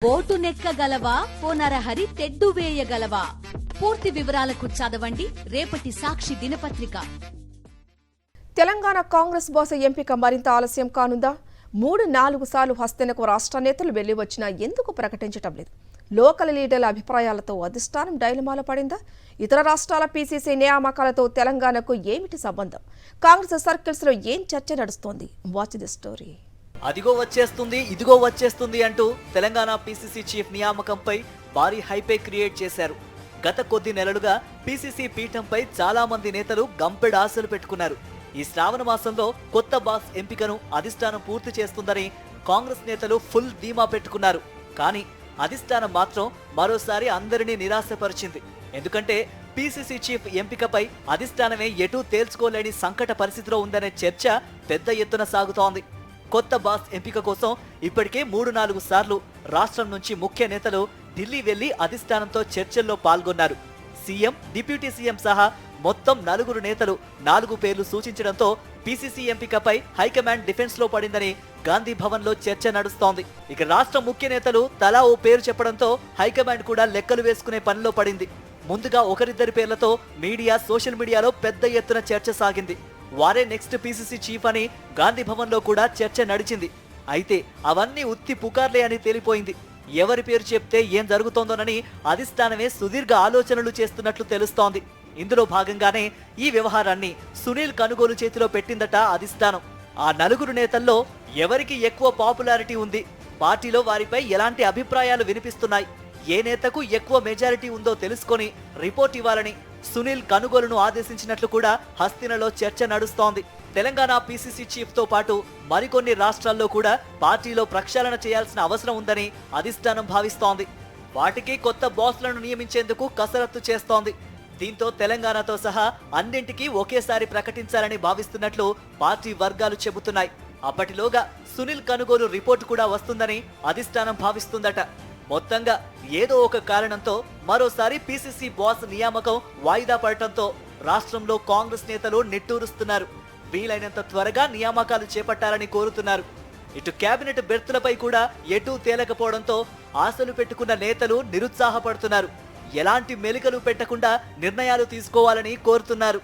Boat నెక్కగలవా పోనరహరి తెడ్డు వేయగలవా? పూర్తి వివరాలకు చదవండి రేపటి సాక్షి దినపత్రిక. తెలంగాణ కాంగ్రెస్ బాస్ ఎంపిక మరింత ఆలస్యం కానుందా? 3-4 సార్లు హస్తెనకు రాష్ట్ర నేతలు వెళ్లి వచ్చినా ఎందుకు ప్రకటించటం లేదు? లోకల్ లీడర్ల అభిప్రాయాలతో అధిష్టానం డైలమాలో పడిందా? ఇతర రాష్ట్రాల పీసీసీ నియామకాలతో తెలంగాణకు ఏమిటి సంబంధం? కాంగ్రెస్ సర్కిల్స్ లో ఏం చర్చ నడుస్తోంది? Watch the story. అదిగో వచ్చేస్తుంది ఇదిగో వచ్చేస్తుంది అంటూ తెలంగాణ పీసీసీ చీఫ్ నియామకంపై భారీ హైపే క్రియేట్ చేశారు. గత కొద్ది నెలలుగా పీసీసీ పీఠంపై చాలా మంది నేతలు గంపెడ ఆశలు పెట్టుకున్నారు. ఈ శ్రావణ మాసంలో కొత్త బాస్ ఎంపికను అధిష్టానం పూర్తి చేస్తుందని కాంగ్రెస్ నేతలు ఫుల్ ధీమా పెట్టుకున్నారు. కానీ అధిష్టానం మాత్రం మరోసారి అందరినీ నిరాశపరిచింది. ఎందుకంటే పీసీసీ చీఫ్ ఎంపికపై అధిష్టానమే ఎటూ తేల్చుకోలేని సంకట పరిస్థితిలో ఉందనే చర్చ పెద్ద ఎత్తున సాగుతోంది. కొత్త బాస్ ఎంపిక కోసం ఇప్పటికే 3-4 సార్లు రాష్ట్రం నుంచి ముఖ్య నేతలు ఢిల్లీ వెళ్లి అధిష్టానంతో చర్చల్లో పాల్గొన్నారు. సీఎం, డిప్యూటీ సీఎం సహా మొత్తం 4 నేతలు 4 పేర్లు సూచించడంతో పీసీసీ ఎంపికపై హైకమాండ్ డిఫెన్స్ లో పడిందని గాంధీ భవన్ లో చర్చ నడుస్తోంది. ఇక రాష్ట్ర ముఖ్య నేతలు తలా ఓ పేరు చెప్పడంతో హైకమాండ్ కూడా లెక్కలు వేసుకునే పనిలో పడింది. ముందుగా ఒకరిద్దరి పేర్లతో మీడియా, సోషల్ మీడియాలో పెద్ద ఎత్తున చర్చ సాగింది. వారే నెక్స్ట్ పీసీసీ చీఫ్ అని గాంధీ భవన్ లో కూడా చర్చ నడిచింది. అయితే అవన్నీ ఉత్తి పుకార్లే అని తేలిపోయింది. ఎవరి పేరు చెప్తే ఏం జరుగుతోందోనని అధిష్టానమే సుదీర్ఘ ఆలోచనలు చేస్తున్నట్లు తెలుస్తోంది. ఇందులో భాగంగానే ఈ వ్యవహారాన్ని సునీల్ కనుగోలు చేతిలో పెట్టిందట అధిష్టానం. ఆ 4 నేతల్లో ఎవరికి ఎక్కువ పాపులారిటీ ఉంది, పార్టీలో వారిపై ఎలాంటి అభిప్రాయాలు వినిపిస్తున్నాయి, ఏ నేతకు ఎక్కువ మెజారిటీ ఉందో తెలుసుకొని రిపోర్ట్ ఇవ్వాలని సునీల్ కనుగోలును ఆదేశించినట్లు కూడా హస్తినలో చర్చ నడుస్తోంది. తెలంగాణ పీసీసీ చీఫ్ తో పాటు మరికొన్ని రాష్ట్రాల్లో కూడా పార్టీలో ప్రక్షాళన చేయాల్సిన అవసరం ఉందని అధిష్టానం భావిస్తోంది. వాటికి కొత్త బాస్లను నియమించేందుకు కసరత్తు చేస్తోంది. దీంతో తెలంగాణతో సహా అన్నింటికీ ఒకేసారి ప్రకటించాలని భావిస్తున్నట్లు పార్టీ వర్గాలు చెబుతున్నాయి. అప్పటిలోగా సునీల్ కనుగోలు రిపోర్టు కూడా వస్తుందని అధిష్టానం భావిస్తుందట. మొత్తంగా ఏదో ఒక కారణంతో మరోసారి పీసీసీ బాస్ నియామకం వాయిదా పడటంతో రాష్ట్రంలో కాంగ్రెస్ నేతలు నిట్టూరుస్తున్నారు. వీలైనంత త్వరగా నియామకాలు చేపట్టాలని కోరుతున్నారు. ఇటు కేబినెట్ బెర్తులపై కూడా ఎటూ తేలకపోవడంతో ఆశలు పెట్టుకున్న నేతలు నిరుత్సాహపడుతున్నారు. ఎలాంటి మెలికలు పెట్టకుండా నిర్ణయాలు తీసుకోవాలని కోరుతున్నారు.